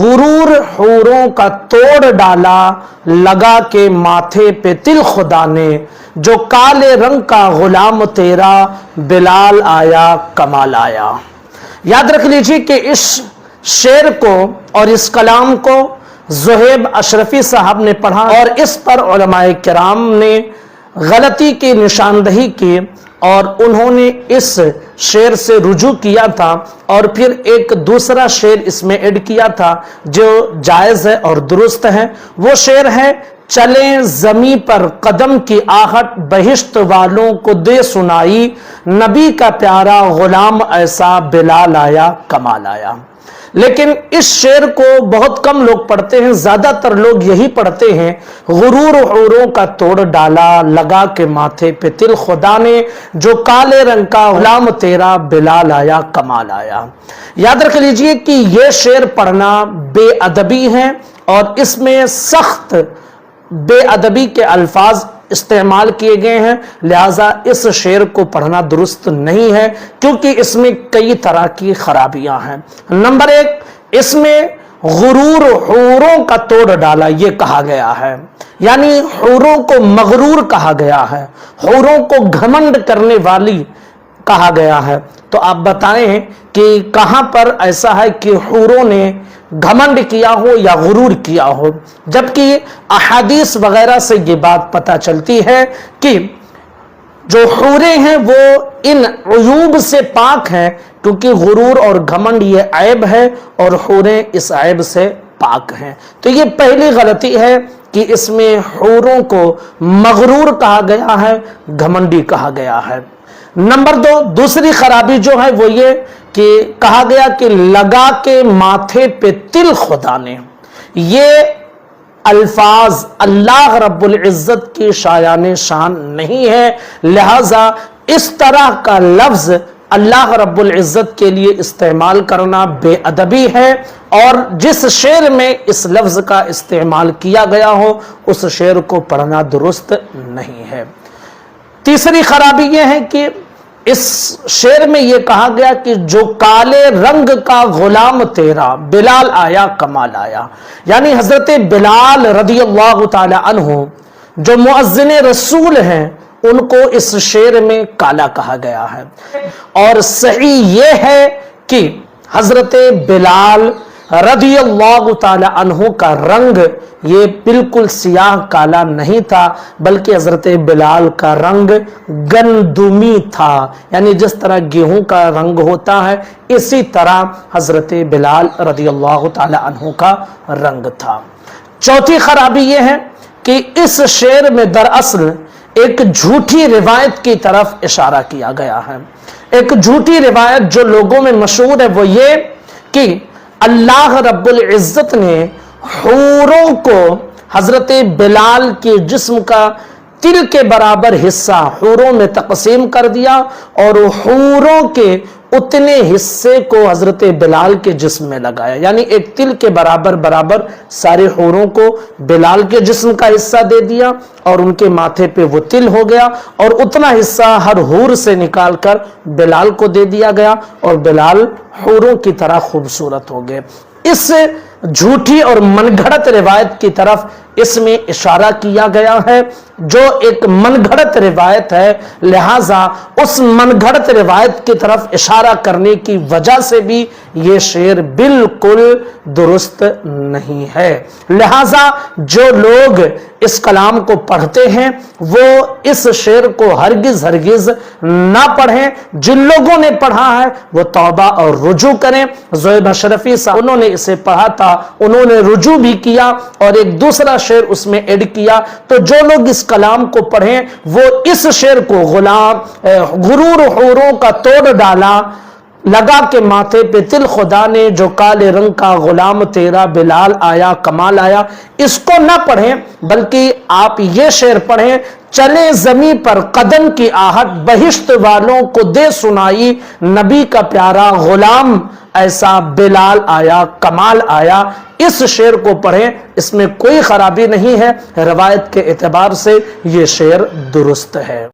गुरूर हूरों का तोड़ डाला, लगा के माथे पे तिल खुदा ने, जो काले रंग का गुलाम तेरा, बिलाल आया कमाल आया। याद रख लीजिए कि इस शेर को और इस कलाम को ज़ुहैब अशरफी साहब ने पढ़ा और इस पर उलमाए किराम ने गलती की निशानदही की और उन्होंने इस शेर से रुजू किया था और फिर एक दूसरा शेर इसमें ऐड किया था जो जायज़ है और दुरुस्त है। वो शेर है, चले जमी पर कदम की आहट, बहिश्त वालों को दे सुनाई, नबी का प्यारा गुलाम ऐसा, बिलाल आया कमाल आया। लेकिन इस शेर को बहुत कम लोग पढ़ते हैं, ज्यादातर लोग यही पढ़ते हैं, गुरूर हूरों का तोड़ डाला, लगा के माथे पे तिल खुदा ने, जो काले रंग का गुलाम तेरा, बिलाल आया कमाल आया। याद रख लीजिए कि यह शेर पढ़ना बेअदबी है और इसमें सख्त बेअदबी के अल्फाज इस्तेमाल किए गए हैं, लिहाजा इस शेर को पढ़ना दुरुस्त नहीं है क्योंकि इसमें कई तरह की खराबियां हैं। नंबर एक, इसमें गुरूर हूरों का तोड़ डाला ये कहा गया है, यानी हूरों को मगरूर कहा गया है, हूरों को घमंड करने वाली कहा गया है। तो आप बताएं कि कहां पर ऐसा है कि हूरों ने घमंड किया हो या गुरूर किया हो, जबकि अहादीस वगैरह से ये बात पता चलती है कि जो हूरें हैं वो इन उयूब से पाक हैं, क्योंकि गुरूर और घमंड ये ऐब है और हूरें इस ऐब से पाक हैं। तो ये पहली गलती है कि इसमें हूरों को मगरूर कहा गया है, घमंडी कहा गया है। नंबर दो, दूसरी खराबी जो है वो ये कि कहा गया कि लगा के माथे पे तिल खुदा ने, ये अल्फाज अल्लाह रब्बुल इज्जत की शायान शान नहीं है, लिहाजा इस तरह का लफ्ज अल्लाह रब्बुल इज्जत के लिए इस्तेमाल करना बेअदबी है और जिस शेर में इस लफ्ज का इस्तेमाल किया गया हो उस शेर को पढ़ना दुरुस्त नहीं है। तीसरी खराबी यह है कि इस शेर में यह कहा गया कि जो काले रंग का गुलाम तेरा, बिलाल आया कमाल आया, यानी हजरत बिलाल रदियल्लाहु ताला अन्हु जो मुअज्जिन रसूल हैं उनको इस शेर में काला कहा गया है। और सही यह है कि हजरत बिलाल रदियल्लाहु ताला अन्हु का रंग ये बिल्कुल सियाह काला नहीं था, बल्कि हजरत बिलाल का रंग गंदुमी था, यानी जिस तरह गेहूं का रंग होता है इसी तरह हजरत बिलाल रदियल्लाहु ताला अन्हु का रंग था। चौथी खराबी यह है कि इस शेर में दरअसल एक झूठी रिवायत की तरफ इशारा किया गया है। एक झूठी रिवायत जो लोगों में मशहूर है वो ये कि अल्लाह रब्बुल इज्जत ने हूरों को हजरत बिलाल के जिस्म का तिल के बराबर हिस्सा हूरों में तकसीम कर दिया और हूरों के उतने हिस्से को हजरत बिलाल के जिस्म में लगाया, यानी एक तिल के बराबर बराबर सारे हूरों को बिलाल के जिस्म का हिस्सा दे दिया और उनके माथे पे वो तिल हो गया और उतना हिस्सा हर हूर से निकालकर बिलाल को दे दिया गया और बिलाल हूरों की तरह खूबसूरत हो गए। इस झूठी और मनगढ़ंत रिवायत की तरफ इसमें इशारा किया गया है जो एक मनगढ़ंत रिवायत है, लिहाजा उस मनगढ़ंत रिवायत की तरफ इशारा करने की वजह से भी ये शेर बिल्कुल दुरुस्त नहीं है। लिहाजा जो लोग इस कलाम को पढ़ते हैं वो इस शेर को हरगिज ना पढ़ें। जिन लोगों ने पढ़ा है वो तौबा और रुजू करें। ज़ुहैब अशरफी साहब उन्होंने इसे पढ़ा था, उन्होंने रुजू भी किया और एक दूसरा शेर उसमें ऐड किया। तो जो लोग इस कलाम को पढ़ें वो इस शेर को गुरूर हूरों का तोड़ डाला, लगा के माथे पे तिल खुदा ने, जो काले रंग का गुलाम तेरा, बिलाल आया कमाल आया, इसको ना पढ़ें बल्कि आप ये शेर पढ़ें, चले जमी पर कदम की आहट, बहिश्त वालों को दे सुनाई, नबी का प्यारा गुलाम ऐसा, बिलाल आया कमाल आया। इस शेर को पढ़ें, इसमें कोई खराबी नहीं है, रवायत के एतबार से ये शेर दुरुस्त है।